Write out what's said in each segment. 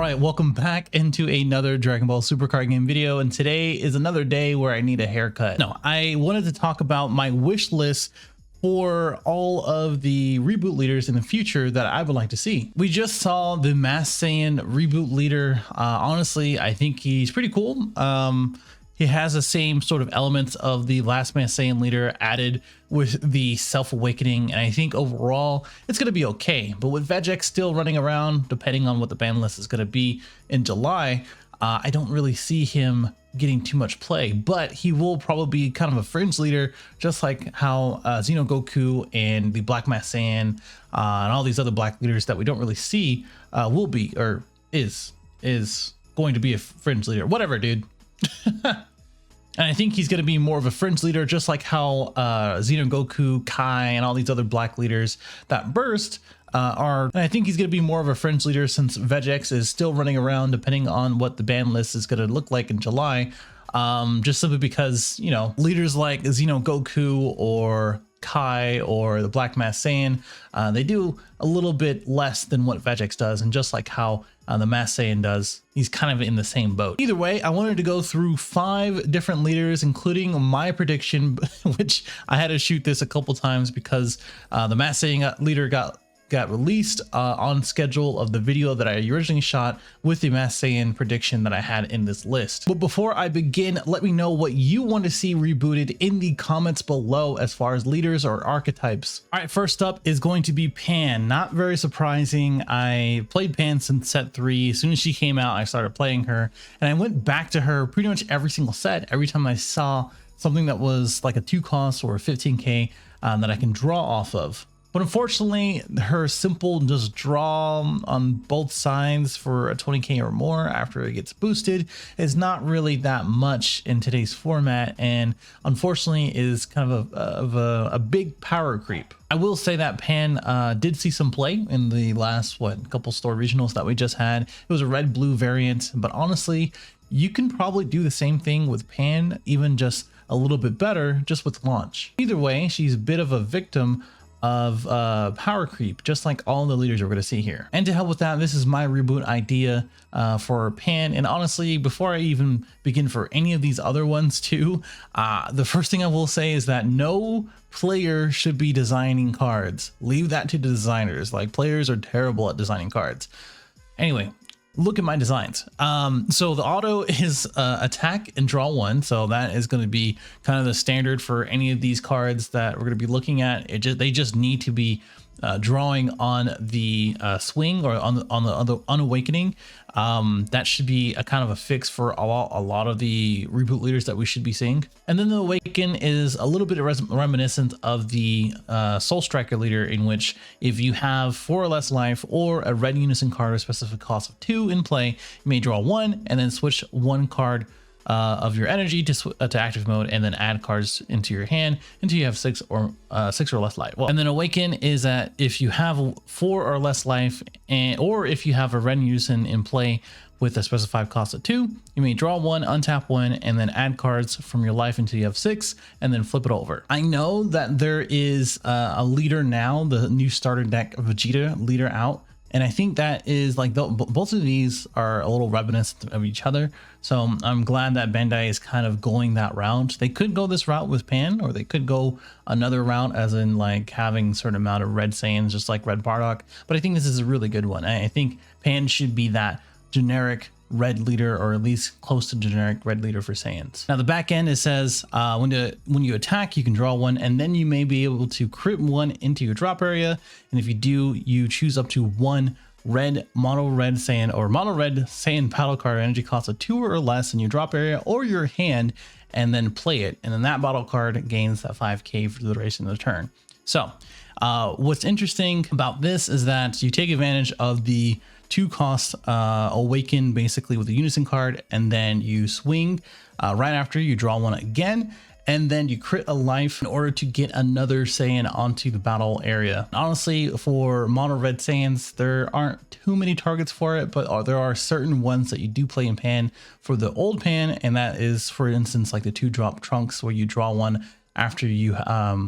right, welcome back into another Dragon Ball Super card game video, and today is another day where I need a haircut. No, I wanted to talk about my wish list for all of the reboot leaders in the future that I would like to see. We just saw the Masked Saiyan reboot leader. Honestly, I think he's pretty cool. He has the same sort of elements of the last Masked Saiyan leader added with the self-awakening, and I think overall it's going to be okay. But with Vegx still running around, depending on what the ban list is going to be in July, I don't really see him getting too much play, but he will probably be kind of a fringe leader, just like how Goku and the Black Masked Saiyan and all these other black leaders that we don't really see will be, or is going to be a fringe leader. Whatever, dude. And I think he's going to be more of a fringe leader, just like how Goku, Kai, and all these other black leaders that burst are. And I think he's going to be more of a fringe leader since Vegx is still running around, depending on what the ban list is going to look like in July. Just simply because, you know, leaders like Goku or Kai or the Black Masked Saiyan, they do a little bit less than what Vegx does, and just like how the Masked Saiyan does, he's kind of in the same boat. Either way, I wanted to go through 5 different leaders, including my prediction, which I had to shoot this a couple times because the Masked Saiyan leader got released on schedule of the video that I originally shot with the Masked Saiyan prediction that I had in this list. But before I begin, let me know what you want to see rebooted in the comments below as far as leaders or archetypes. All right, first up is going to be Pan. Not very surprising. I played Pan since set 3. As soon as she came out, I started playing her, and I went back to her pretty much every single set. Every time I saw something that was like a 2 cost or a 15k that I can draw off of. But unfortunately, her simple just draw on both sides for a 20k or more after it gets boosted is not really that much in today's format, and unfortunately is kind of a big power creep. I will say that Pan did see some play in the last couple store regionals that we just had. It was a red-blue variant, but honestly, you can probably do the same thing with Pan, even just a little bit better, just with launch. Either way, she's a bit of a victim of power creep, just like all the leaders we're going to see here. And to help with that, this is my reboot idea for Pan. And honestly, before I even begin for any of these other ones too, the first thing I will say is that no player should be designing cards. Leave that to the designers. Like, players are terrible at designing cards. Anyway, look at my designs. So the auto is attack and draw 1. So that is going to be kind of the standard for any of these cards that we're going to be looking at. They just need to be drawing on the swing or on the unawakening. That should be a kind of a fix for a lot of the reboot leaders that we should be seeing. And then the awaken is a little bit reminiscent of the Soul Striker leader, in which if you have 4 or less life or a red unison card with a specific cost of 2 in play, you may draw 1 and then switch 1 card of your energy to active mode, and then add cards into your hand until you have 6 or less life. Well, and then awaken is that if you have 4 or less life, or if you have a red unison in play with a specified cost of 2, you may draw 1, untap 1, and then add cards from your life until you have 6, and then flip it over. I know that there is a leader now, the new starter deck Vegeta leader out. And I think that is like, both of these are a little reminiscent of each other. So I'm glad that Bandai is kind of going that route. They could go this route with Pan, or they could go another route, as in like having a certain amount of red Saiyans, just like Red Bardock. But I think this is a really good one. I think Pan should be that generic red leader, or at least close to generic red leader for Saiyans. Now the back end, it says when you attack, you can draw 1, and then you may be able to crit 1 into your drop area, and if you do, you choose up to 1 mono red Saiyan or mono red Saiyan battle card energy cost of 2 or less in your drop area or your hand, and then play it, and then that battle card gains that 5k for the duration of the turn. So what's interesting about this is that you take advantage of the 2 cost awaken, basically with the unison card, and then you swing right after you draw 1 again, and then you crit a life in order to get another Saiyan onto the battle area. Honestly, for mono red Saiyans, there aren't too many targets for it, but there are certain ones that you do play in Pan for the old Pan, and that is, for instance, like the 2-drop Trunks, where you draw 1 after you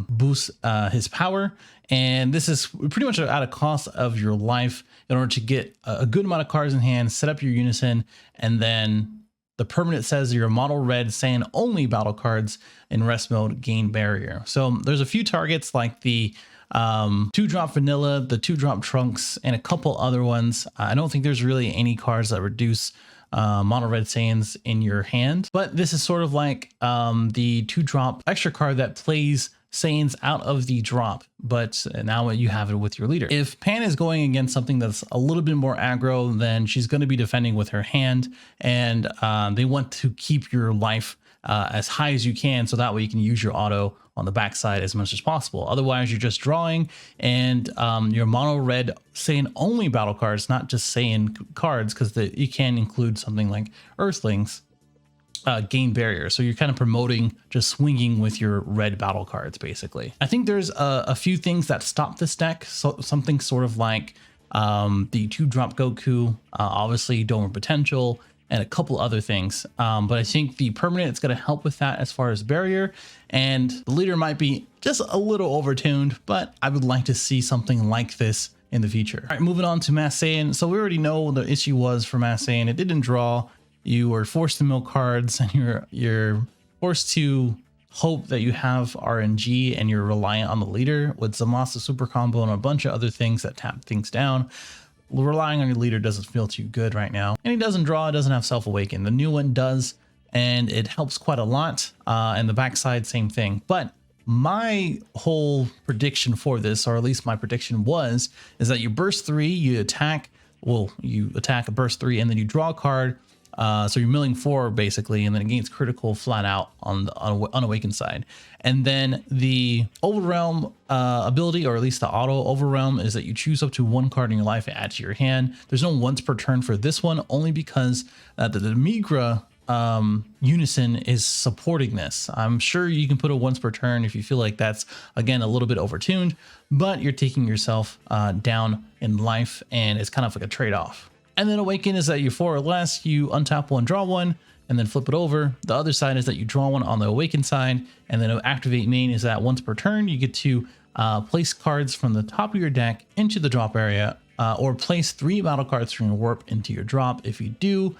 boost his power. And this is pretty much at a cost of your life in order to get a good amount of cards in hand, set up your unison, and then the permanent says your model red Saiyan only battle cards in rest mode gain barrier. So there's a few targets like the 2-drop vanilla, the 2-drop trunks, and a couple other ones. I don't think there's really any cards that reduce mono red Saiyans in your hand, but this is sort of like the 2-drop extra card that plays Saiyans out of the drop, but now you have it with your leader. If Pan is going against something that's a little bit more aggro, then she's going to be defending with her hand, and they want to keep your life as high as you can, so that way you can use your auto on the backside as much as possible. Otherwise, you're just drawing, and your mono red Saiyan only battle cards, not just Saiyan cards, because you can include something like Earthlings, gain barrier. So you're kind of promoting just swinging with your red battle cards, basically. I think there's a few things that stop this deck. So something sort of like the 2-drop Goku, obviously Donor Potential, and a couple other things. But I think the permanent is going to help with that as far as barrier, and the leader might be just a little overtuned, but I would like to see something like this in the future. All right, moving on to Mass Saiyan. So we already know what the issue was for Mass Saiyan. It didn't draw. You were forced to mill cards, and you're forced to hope that you have RNG, and you're reliant on the leader with Zamasa super combo and a bunch of other things that tap things down. Relying on your leader doesn't feel too good right now. And he doesn't draw, doesn't have self-awaken. The new one does, and it helps quite a lot. And the backside, same thing. But my whole prediction for this, or at least my prediction is that you burst 3, you attack, you attack a burst 3, and then you draw a card. So you're milling 4 basically, and then it gains critical flat out on the unawakened side. And then the Overwhelm ability, or at least the auto Overwhelm, is that you choose up to 1 card in your life and add to your hand. There's no once per turn for this one, only because the Migra unison is supporting this. I'm sure you can put a once per turn if you feel like that's, again, a little bit overtuned, but you're taking yourself down in life, and it's kind of like a trade-off. And then Awaken is that you 4 or less, you untap 1, draw 1, and then flip it over. The other side is that you draw 1 on the Awaken side, and then Activate Main is that once per turn, you get to place cards from the top of your deck into the drop area, or place 3 battle cards from your warp into your drop. If you do,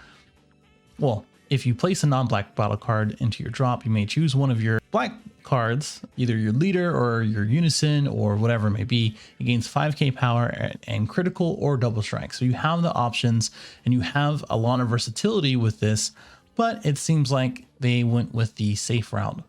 well, if you place a non-black battle card into your drop, you may choose one of your black cards, either your leader or your unison or whatever it may be. It gains 5k power and critical or double strike. So you have the options, and you have a lot of versatility with this, but it seems like they went with the safe route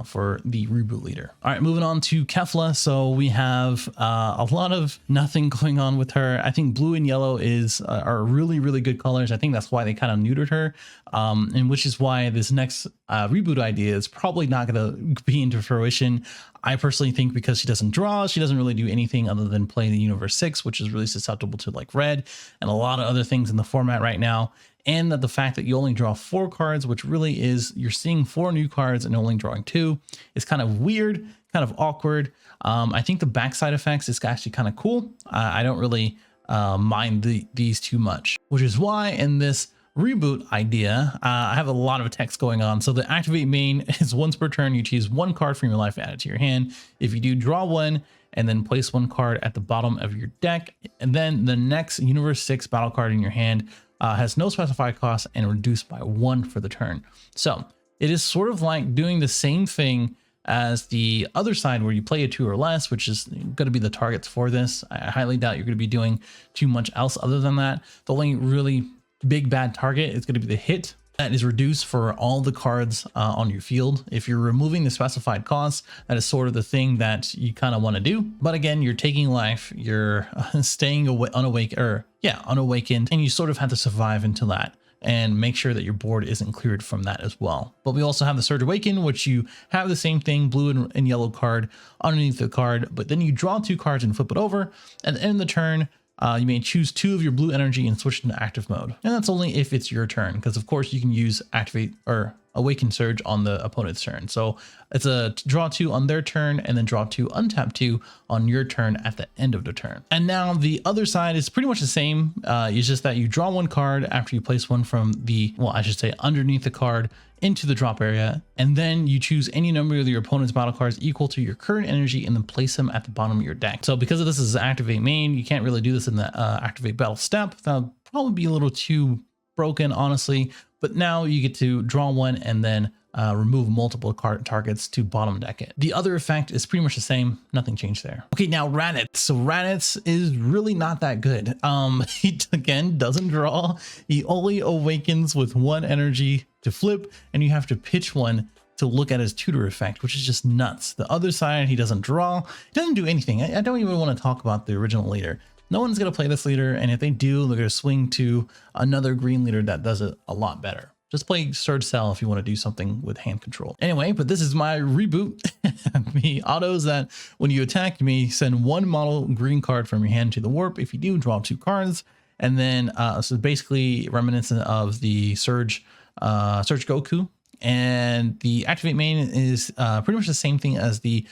for the Reboot leader. All right, moving on to Kefla. So we have a lot of nothing going on with her. I think blue and yellow are really, really good colors. I think that's why they kind of neutered her, and which is why this next Reboot idea is probably not going to be into fruition. I personally think because she doesn't draw, she doesn't really do anything other than play the Universe 6, which is really susceptible to like red and a lot of other things in the format right now. And that the fact that you only draw 4 cards, which really is, you're seeing 4 new cards and only drawing 2, is kind of weird, kind of awkward. I think the backside effects is actually kind of cool. I don't really mind these too much, which is why in this Reboot idea, I have a lot of text going on. So the Activate Main is once per turn, you choose 1 card from your life, add it to your hand. If you do, draw 1, and then place 1 card at the bottom of your deck. And then the next Universe 6 battle card in your hand has no specified cost and reduced by 1 for the turn. So it is sort of like doing the same thing as the other side where you play a 2 or less, which is going to be the targets for this. I highly doubt you're going to be doing too much else other than that. The only really big bad target is going to be the hit. That is reduced for all the cards on your field. If you're removing the specified cost, that is sort of the thing that you kind of want to do. But again, you're taking life, you're staying unawakened, and you sort of have to survive until that and make sure that your board isn't cleared from that as well. But we also have the Surge Awaken, which you have the same thing, blue and yellow card underneath the card, but then you draw 2 cards and flip it over. At the end of the turn, you may choose 2 of your blue energy and switch into active mode. And that's only if it's your turn, because of course you can use activate or Awaken Surge on the opponent's turn. So it's a draw 2 on their turn and then draw 2, untap 2 on your turn at the end of the turn. And now the other side is pretty much the same. It's just that you draw 1 card after you place one from the, well, I should say underneath the card into the drop area, and then you choose any number of your opponent's battle cards equal to your current energy and then place them at the bottom of your deck. So because of this is activate main, you can't really do this in the activate battle step. That'll probably be a little too broken, honestly, but now you get to draw 1 and then remove multiple card targets to bottom deck it. The other effect is pretty much the same. Nothing changed there. Okay, now Raditz. So Raditz is really not that good. He again doesn't draw. He only awakens with 1 energy to flip, and you have to pitch 1 to look at his tutor effect, which is just nuts. The other side, he doesn't draw. He doesn't do anything. I don't even want to talk about the original leader. No one's going to play this leader, and if they do, they're going to swing to another green leader that does it a lot better. Just play Surge Cell if you want to do something with hand control. Anyway, but this is my reboot. The autos that when you attack, you may send 1 model green card from your hand to the warp. If you do, draw 2 cards. And then, so basically reminiscent of the Surge Goku. And the activate main is pretty much the same thing as the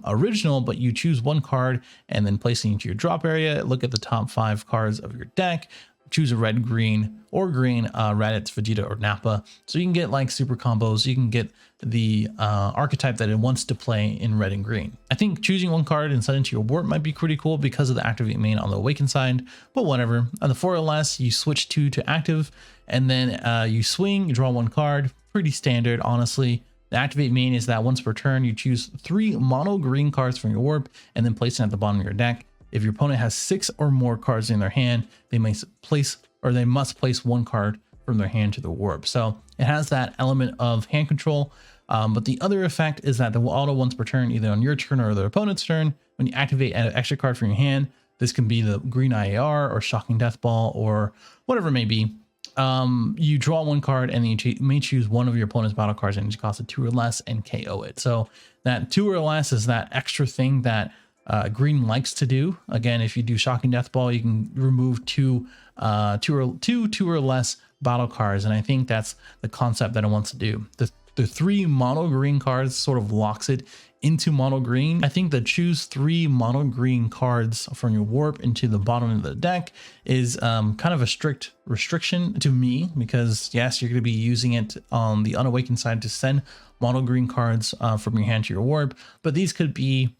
original, but you choose 1 card and then place it into your drop area. Look at the top 5 cards of your deck. Choose a red, green, or green Raditz, Vegeta, or Nappa. So you can get like super combos. You can get the archetype that it wants to play in red and green. I think choosing 1 card and sending to your warp might be pretty cool because of the activate main on the awaken side, but whatever. On the 4 or less, you switch 2 to active, and then you swing, you draw 1 card. Pretty standard, honestly. The activate main is that once per turn, you choose 3 mono green cards from your warp and then place them at the bottom of your deck. If your opponent has 6 or more cards in their hand, they must place 1 card from their hand to the warp. So it has that element of hand control. But the other effect is that the auto once per turn, either on your turn or the opponent's turn, when you activate an extra card from your hand, this can be the green IAR or Shocking Death Ball or whatever it may be. You draw 1 card and then you may choose 1 of your opponent's battle cards and it costs a 2 or less and KO it. So that 2 or less is that extra thing that green likes to do. Again, if you do Shocking Death Ball, you can remove two or less battle cards, and I think that's the concept that it wants to do. The 3 mono green cards sort of locks it into mono green. I think that choose 3 mono green cards from your warp into the bottom of the deck is kind of a strict restriction to me, because yes, you're going to be using it on the unawakened side to send mono green cards from your hand to your warp, but these could be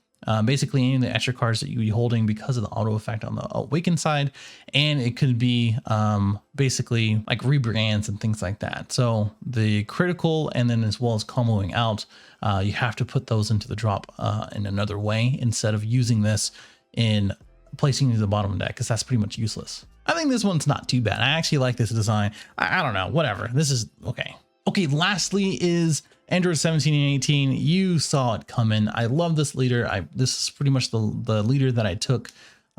basically any of the extra cards that you'd be holding because of the auto effect on the awakened side, and it could be basically like rebrands and things like that. So the critical and then as well as comboing out, you have to put those into the drop in another way instead of using this in placing it to the bottom of the deck, because that's pretty much useless. I think this one's not too bad. I actually like this design. I don't know, whatever. This is okay. Okay, lastly is Android 17 and 18. You saw it coming. I love this leader. This is pretty much the leader that I took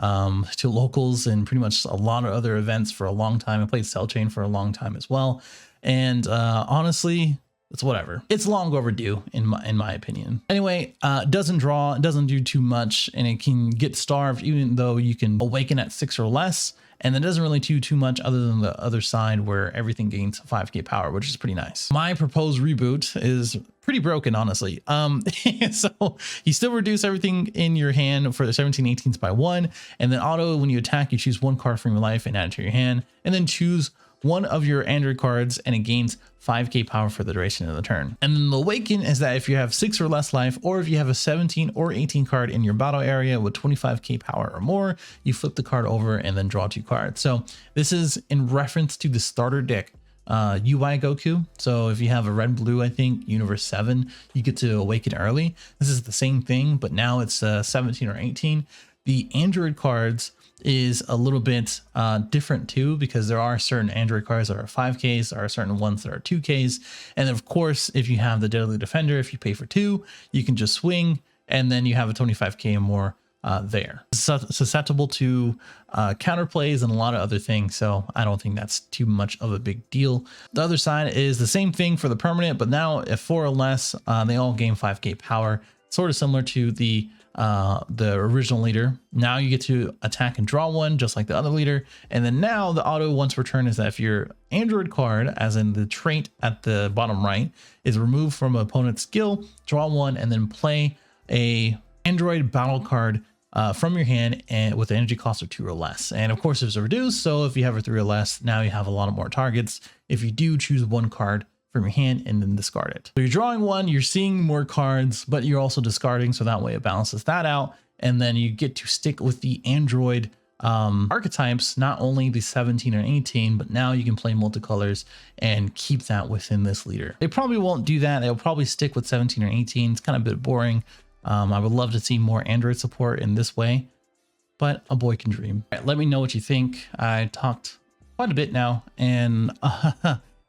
to locals and pretty much a lot of other events for a long time. I played Cell Chain for a long time as well. And honestly, it's whatever. It's long overdue in my opinion. Anyway, doesn't draw, doesn't do too much, and it can get starved even though you can awaken at 6 or less. And that doesn't really do too much other than the other side where everything gains 5k power, which is pretty nice. My proposed reboot is pretty broken, honestly. So you still reduce everything in your hand for the 17-18s by 1. And then auto, when you attack, you choose 1 card from your life and add it to your hand. And then choose 1 of your Android cards and it gains 5k power for the duration of the turn. And then the awaken is that if you have 6 or less life, or if you have a 17 or 18 card in your battle area with 25k power or more, you flip the card over and then draw 2 cards. So this is in reference to the starter deck UI Goku. So if you have a red blue, I think universe 7, you get to awaken early. This is the same thing, but now it's 17 or 18. The Android cards is a little bit different too, because there are certain Android cards that are 5Ks, there are certain ones that are 2Ks. And of course, if you have the Deadly Defender, if you pay for 2, you can just swing and then you have a 25k or more there. Susceptible to counterplays and a lot of other things, so I don't think that's too much of a big deal. The other side is the same thing for the permanent, but now if 4 or less, they all gain 5k power, sort of similar to the the original leader. Now you get to attack and draw one just like the other leader. And then now the auto once return is that if your android card, as in the trait at the bottom right, is removed from an opponent's skill, draw one and then play a android battle card from your hand and with an energy cost of 2 or less. And of course it's reduced, so if you have a 3 or less, now you have a lot of more targets. If you do, choose one card from your hand and then discard it. So you're drawing one, you're seeing more cards, but you're also discarding, so that way it balances that out. And then you get to stick with the android archetypes, not only the 17 and 18, but now you can play multicolors and keep that within this leader. They probably won't do that. They'll probably stick with 17 or 18. It's kind of a bit boring. I would love to see more Android support in this way, but a boy can dream. All right, let me know what you think. I talked quite a bit now, and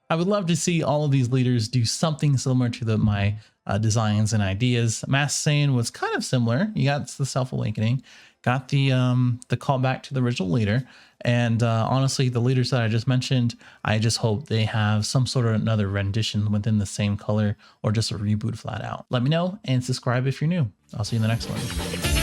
I would love to see all of these leaders do something similar to my designs and ideas. Masked Saiyan was kind of similar. You got the self-awakening, got the callback to the original leader, and honestly, the leaders that I just mentioned, I just hope they have some sort of another rendition within the same color or just a reboot flat out. Let me know and subscribe if you're new. I'll see you in the next one.